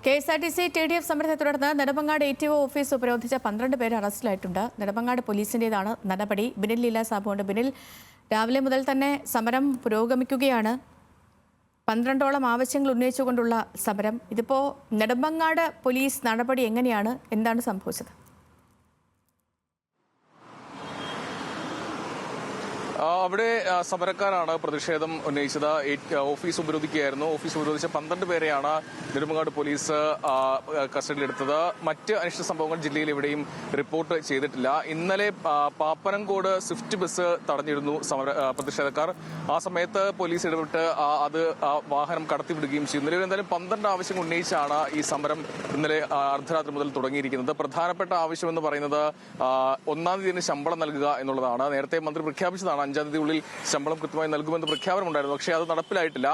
KSRTC TDF സമരത്തെ തുടർന്ന് Nedumangad ATO office ഉപരോധിച്ച 12 പേർ അറസ്റ്റിലായിട്ടുണ്ട്. നെടുമങ്ങാട് പോലീസിന്റേതാണ് നടപടി. ബിനിൽ ലീല സാബുണ്ട്. ബിനിൽ, രാവിലെ മുതൽ തന്നെ സമരം പുരോഗമിക്കുകയാണ്. 12ഓളം ആവശ്യങ്ങൾ ഉന്നയിച്ചുകൊണ്ടുള്ള സമരം. ഇതിപ്പോൾ നെടുമങ്ങാട് പോലീസ് നടപടി എങ്ങനെയാണ്? എന്താണ് സംഭവിച്ചത്? അവിടെ സമരക്കാരാണ് പ്രതിഷേധം ഉന്നയിച്ചത്. ഓഫീസ് ഉപരോധിക്കുകയായിരുന്നു. ഓഫീസ് ഉപരോധിച്ച 12 പേരെയാണ് നെടുമങ്ങാട് പോലീസ് കസ്റ്റഡിയിലെടുത്തത്. മറ്റ് അനിഷ്ട സംഭവങ്ങൾ ജില്ലയിൽ എവിടെയും റിപ്പോർട്ട് ചെയ്തിട്ടില്ല. ഇന്നലെ പാപ്പനംകോട് സ്വിഫ്റ്റ് ബസ് തടഞ്ഞിരുന്നു പ്രതിഷേധക്കാർ. ആ സമയത്ത് പോലീസ് ഇടപെട്ട് അത് വാഹനം കടത്തിവിടുകയും ചെയ്തു. നിലവിൽ എന്തായാലും 12 ആവശ്യങ്ങൾ ഉന്നയിച്ചാണ് ഈ സമരം ഇന്നലെ അർദ്ധരാത്രി മുതൽ തുടങ്ങിയിരിക്കുന്നത്. പ്രധാനപ്പെട്ട ആവശ്യമെന്ന് പറയുന്നത് 1-ാം തീയതി ശമ്പളം നൽകുക എന്നുള്ളതാണ്. നേരത്തെ മന്ത്രി പ്രഖ്യാപിച്ചതാണ് 5-ാം തീയതിയുള്ളിൽ ശമ്പളം കൃത്യമായി നൽകുമെന്ന് പ്രഖ്യാപനമുണ്ടായിരുന്നു. പക്ഷേ അത് നടപ്പിലായിട്ടില്ല.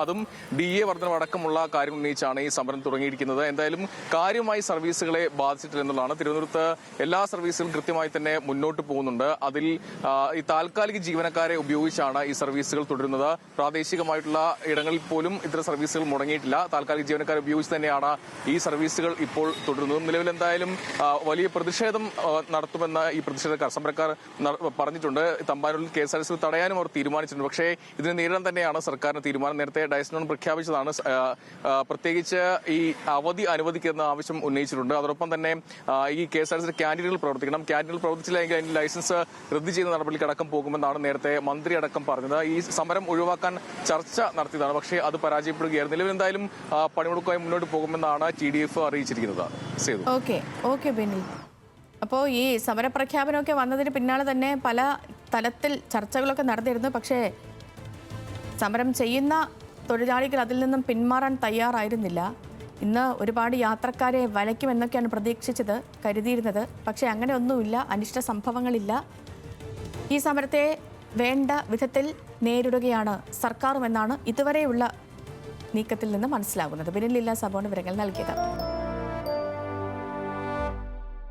അതും DA വർധനവ് അടക്കമുള്ള കാര്യം ഉന്നയിച്ചാണ് ഈ സമരം തുടങ്ങിയിരിക്കുന്നത്. എന്തായാലും കാര്യമായി സർവീസുകളെ ബാധിച്ചിട്ടില്ല എന്നുള്ളതാണ്. തിരുവനന്തപുരത്ത് എല്ലാ സർവീസുകളും കൃത്യമായി തന്നെ മുന്നോട്ട് പോകുന്നുണ്ട്. അതിൽ ഈ താൽക്കാലിക ജീവനക്കാരെ ഉപയോഗിച്ചാണ് ഈ സർവീസുകൾ തുടരുന്നത്. പ്രാദേശികമായിട്ടുള്ള ഇടങ്ങളിൽ പോലും ഇത്തരം സർവീസുകൾ മുടങ്ങിയിട്ടില്ല. താൽക്കാലിക ജീവനക്കാരെ ഉപയോഗിച്ച് തന്നെയാണ് ഈ സർവീസുകൾ ഇപ്പോൾ തുടരുന്നത്. നിലവിൽ എന്തായാലും വലിയ പ്രതിഷേധം നടത്തുമെന്ന് ഈ പ്രതിഷേധക്കാർ സമരക്കാർ പറഞ്ഞിട്ടുണ്ട്. തമ്പാനൂരിൽ KSRTC തടയാനും അവർ തീരുമാനിച്ചിട്ടുണ്ട്. പക്ഷേ ഇതിനെ നേരിടാൻ തന്നെയാണ് സർക്കാരിന്റെ തീരുമാനം. നേരത്തെ ഡയസ്നോൺ പ്രഖ്യാപിച്ചതാണ്. പ്രത്യേകിച്ച് ഈ അവധി അനുവദിക്കുന്ന ആവശ്യം ഉന്നയിച്ചിട്ടുണ്ട്. അതോടൊപ്പം തന്നെ ഈ KSRTC ക്യാന്റീനുകൾ പ്രവർത്തിക്കണം. ക്യാന്റീനുകൾ പ്രവർത്തിച്ചില്ലെങ്കിൽ അതിന്റെ ലൈസൻസ് റദ്ദ് ചെയ്യുന്ന നടപടിക്കടക്കം പോകുമെന്നാണ് നേരത്തെ മന്ത്രി അടക്കം പറഞ്ഞത്. ഈ സമരം ഒഴിവാക്കാൻ ചർച്ച നടത്തിയതാണ്. പക്ഷേ അത് പരാജയപ്പെടുകയായിരുന്നു. നിലവിൽ എന്തായാലും പണിമുടക്കുമായി മുന്നോട്ട് പോകുമെന്നാണ് TDF അറിയിച്ചിരിക്കുന്നത്. ഓക്കെ ബിനിൽ. അപ്പോൾ ഈ സമരപ്രഖ്യാപനമൊക്കെ വന്നതിന് പിന്നാലെ തന്നെ പല തലത്തിൽ ചർച്ചകളൊക്കെ നടന്നിരുന്നു. പക്ഷേ സമരം ചെയ്യുന്ന തൊഴിലാളികൾ അതിൽ നിന്നും പിന്മാറാൻ തയ്യാറായിരുന്നില്ല. ഇന്ന് ഒരുപാട് യാത്രക്കാരെ വലയ്ക്കുമെന്നൊക്കെയാണ് പ്രതീക്ഷിച്ചത്, കരുതിയിരുന്നത്. പക്ഷേ അങ്ങനെ ഒന്നുമില്ല, അനിഷ്ട സംഭവങ്ങളില്ല. ഈ സമരത്തെ വേണ്ട വിധത്തിൽ നേരിടുകയാണ് സർക്കാരുമെന്നാണ് ഇതുവരെയുള്ള നീക്കത്തിൽ നിന്ന് മനസ്സിലാകുന്നത്. ബിനിൽ ലീല സാബുണ്ട് വിവരങ്ങൾ നൽകിയത്.